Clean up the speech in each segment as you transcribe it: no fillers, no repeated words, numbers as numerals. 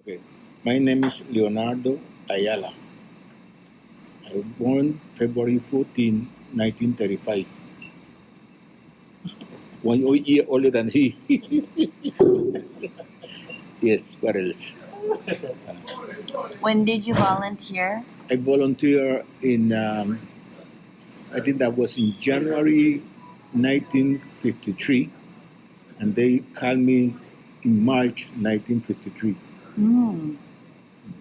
Okay. My name is Leonardo Ayala. I was born February 14, 1935. 1 year older than he. Yes, what else? When did you volunteer? I volunteer in, I think that was in January 1953, and they called me in March 1953.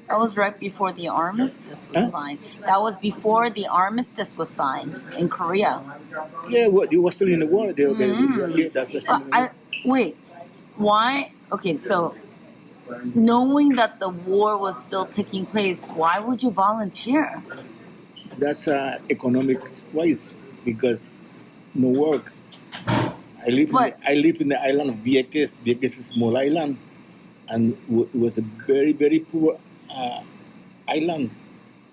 That was right before the armistice was Huh? signed. That was before the armistice was signed in Korea. Yeah, what, you were still in the war. Yeah, that was still in the war. Wait, why? Okay, so knowing that the war was still taking place, why would you volunteer? That's economics wise because no work. I live in the island of Vieques. Vieques is a small island, and it was a very very poor island,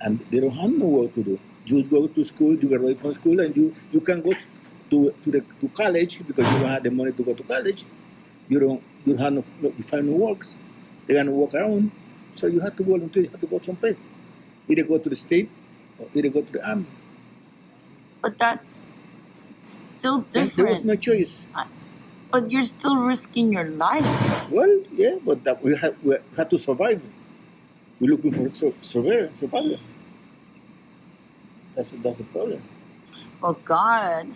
and they don't have no work to do. You go to school, you graduate from school, and you can go to college because you don't have the money to go to college. You have you find no works. They gonna walk around, so you have to volunteer. You have to go someplace. Either go to the state or either go to the army. But that's still different. There was no choice. But you're still risking your life. Well, yeah, but we had to survive. We're looking for survival. That's the problem. Well, God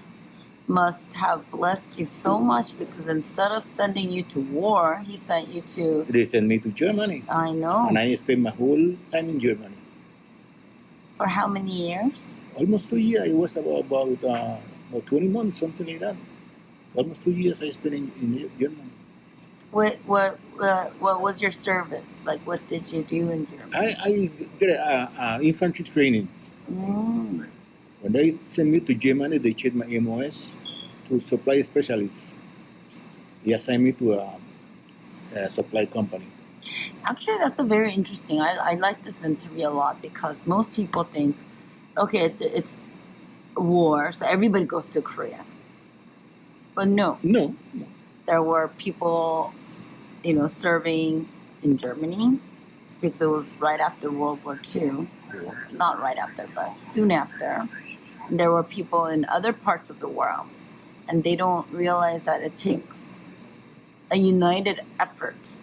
must have blessed you so much because instead of sending you to war, He sent you to... They sent me to Germany. I know. And I spent my whole time in Germany. For how many years? Almost 2 years. It was about 20 months, something like that. Almost 2 years I spent in Germany. What was your service? Like, what did you do in Germany? I did infantry training. When they sent me to Germany, they changed my MOS to supply specialist. They assigned me to a supply company. Actually, that's a very interesting. I like this interview a lot because most people think, okay, it's war, so everybody goes to Korea. But no. There were people, serving in Germany because it was right after World War II. Not right after, but soon after. And there were people in other parts of the world, and they don't realize that it takes a united effort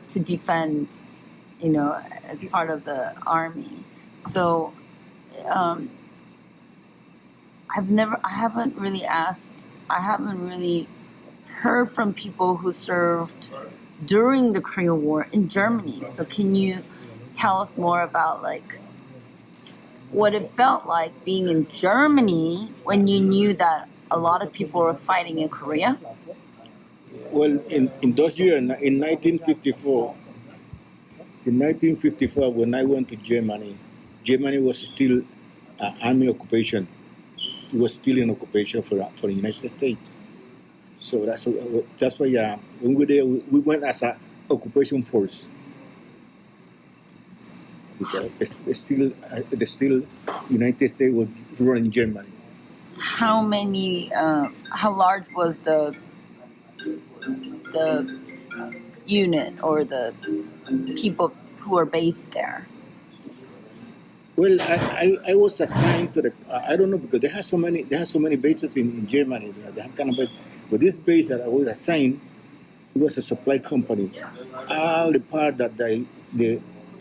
to defend, as part of the army. So, I haven't really heard from people who served during the Korean War in Germany. So can you tell us more about what it felt like being in Germany when you knew that a lot of people were fighting in Korea? Well, in those years, in 1954, when I went to Germany, Germany was still army occupation. It was still in occupation for the United States. So that's why when we were there, we went as an occupation force. Because the still United States was running Germany. How large was the unit or the people who were based there? Well, I was assigned to the I don't know because they have so many bases in Germany. They have kind of but this base that I was assigned, it was a supply company. All the part that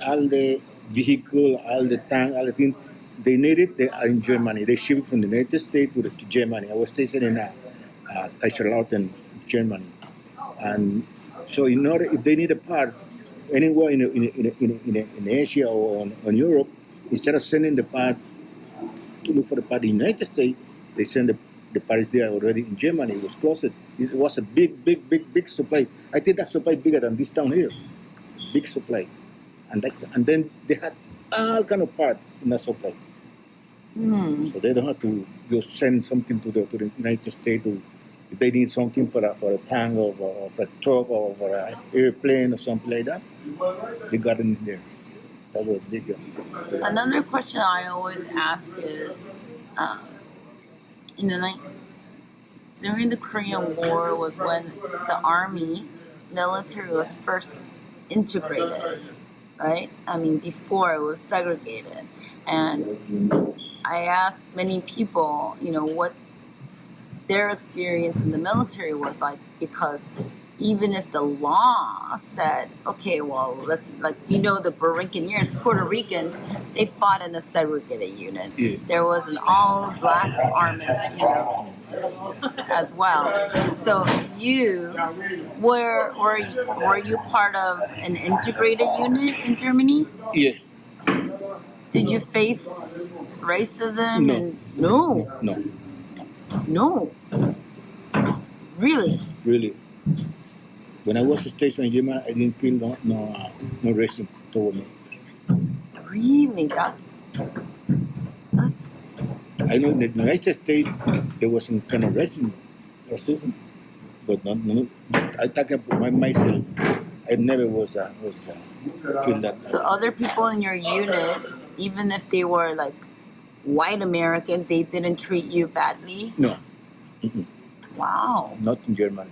all the vehicle, all the tank, all the things they needed, they are in Germany. They ship it from the United States to Germany. I was stationed in Kaiserslautern, Germany, and so in order if they need a part anywhere in Asia or in Europe, instead of sending the part to look for the part in the United States, they send the parts there already in Germany. It was closed. It was a big supply. I think that supply bigger than this town here. Big supply. And then they had all kind of parts in that supply. So they don't have to just send something to the United States if they need something for a tank or for a truck or for an airplane or something like that. They got it in there. That was big. Another question I always ask is, during the Korean War was when the military was first integrated, right? I mean, before it was segregated. And I asked many people, what their experience in the military was like, because even if the law said, okay, well, let's, like, the Borinqueneers, Puerto Ricans, they fought in a segregated unit. Yeah. There was an all-black army, as well. So were you part of an integrated unit in Germany? Yeah. Did you face racism? No. No. Really? Really. When I was stationed in Germany, I didn't feel no racism toward me. Really? That's. I know in the United States there was some kind of racism, but no. I talk about myself. I never was feel that. So other people in your unit, even if they were like white Americans, they didn't treat you badly? No. Mm-mm. Wow. Not in Germany.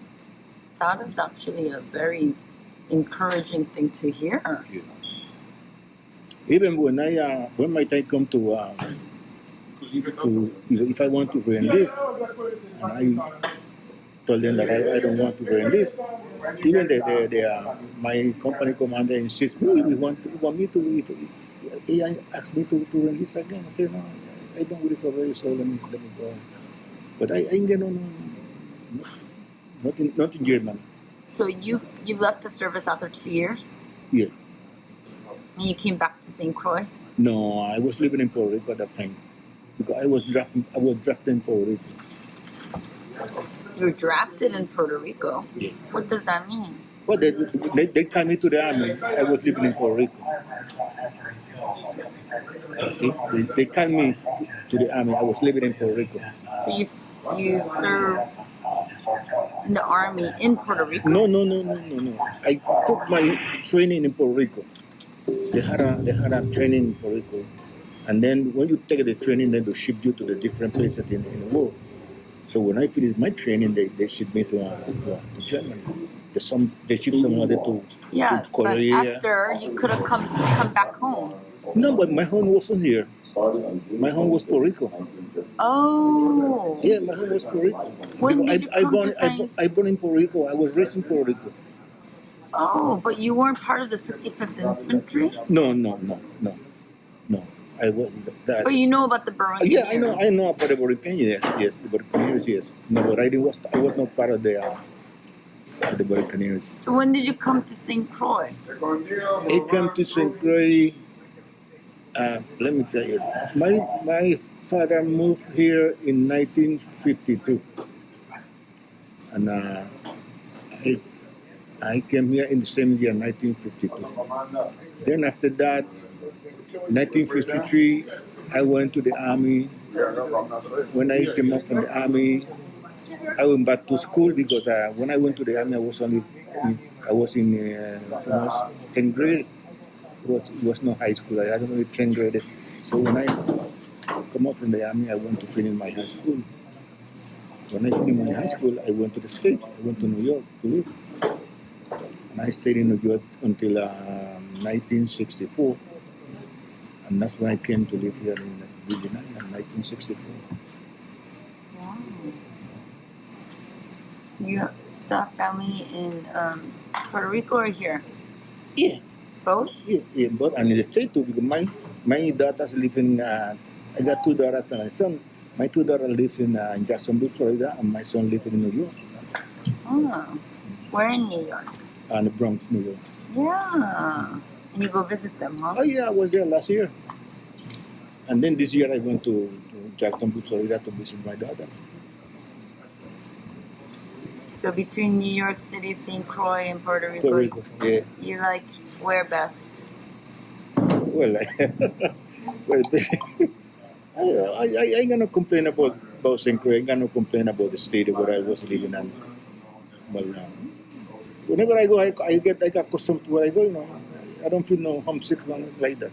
That is actually a very encouraging thing to hear. Yeah. Even when my time come to if I want to re-enlist, and I told them that I don't want to re-enlist. Even my company commander insists, you want me to, if he asked me to re-enlist again. I said, no, I don't really feel very, so let me go. But I ain't not in Germany. So you left the service after 2 years? Yeah. And you came back to St. Croix? No, I was living in Puerto Rico at that time. Because I was drafted in Puerto Rico. You were drafted in Puerto Rico? Yeah. What does that mean? Well, they called me to the army. I was living in Puerto Rico. Okay? They called me to the army. I was living in Puerto Rico. So you served in the army in Puerto Rico? No. I took my training in Puerto Rico. They had a training in Puerto Rico. And then when you take the training, then they ship you to the different places in the world. So when I finished my training, they shipped me to Germany. They shipped somebody to Korea. But after you could have come back home. No, but my home wasn't here. My home was Puerto Rico. Oh. Yeah, my home was Puerto Rico. When did you come to St. I born in Puerto Rico. I was raised in Puerto Rico. Oh, but you weren't part of the 65th Infantry? No. I was. But you know about the Borinqueneers? Yeah, I know about the Borinqueneers. Yes, the Borinqueneers. Yes. No, but I was not part of the Borinqueneers. So when did you come to St. Croix? I came to St. Croix. Let me tell you, my father moved here in 1952, and I came here in the same year, 1952. Then after that, 1953, I went to the army. When I came up from the army, I went back to school because when I went to the army, I was in 10th grade. It was not high school. I had only 10th grade. So when I come up from the army, I went to finish my high school. When I finished my high school, I went to the States. I went to New York to live. And I stayed in New York until 1964. And that's when I came to live here in Virginia in 1964. Wow. You still have family in Puerto Rico or here? Yeah. Both? Yeah, both. And in the States too, because my daughters live in, I got two daughters and a son. My two daughters live in Jacksonville, Florida, and my son lives in New York. Oh. Where in New York? In the Bronx, New York. Yeah. And you go visit them, huh? Oh, yeah, I was there last year. And then this year I went to Jacksonville, Florida to visit my daughters. So between New York City, St. Croix, and Puerto Rico, Yeah. you like where best? Well, I ain't gonna complain about St. Croix. I ain't gonna complain about the state where I was living in. Well, whenever I go, I get accustomed to where I go. I don't feel no homesick, something like that.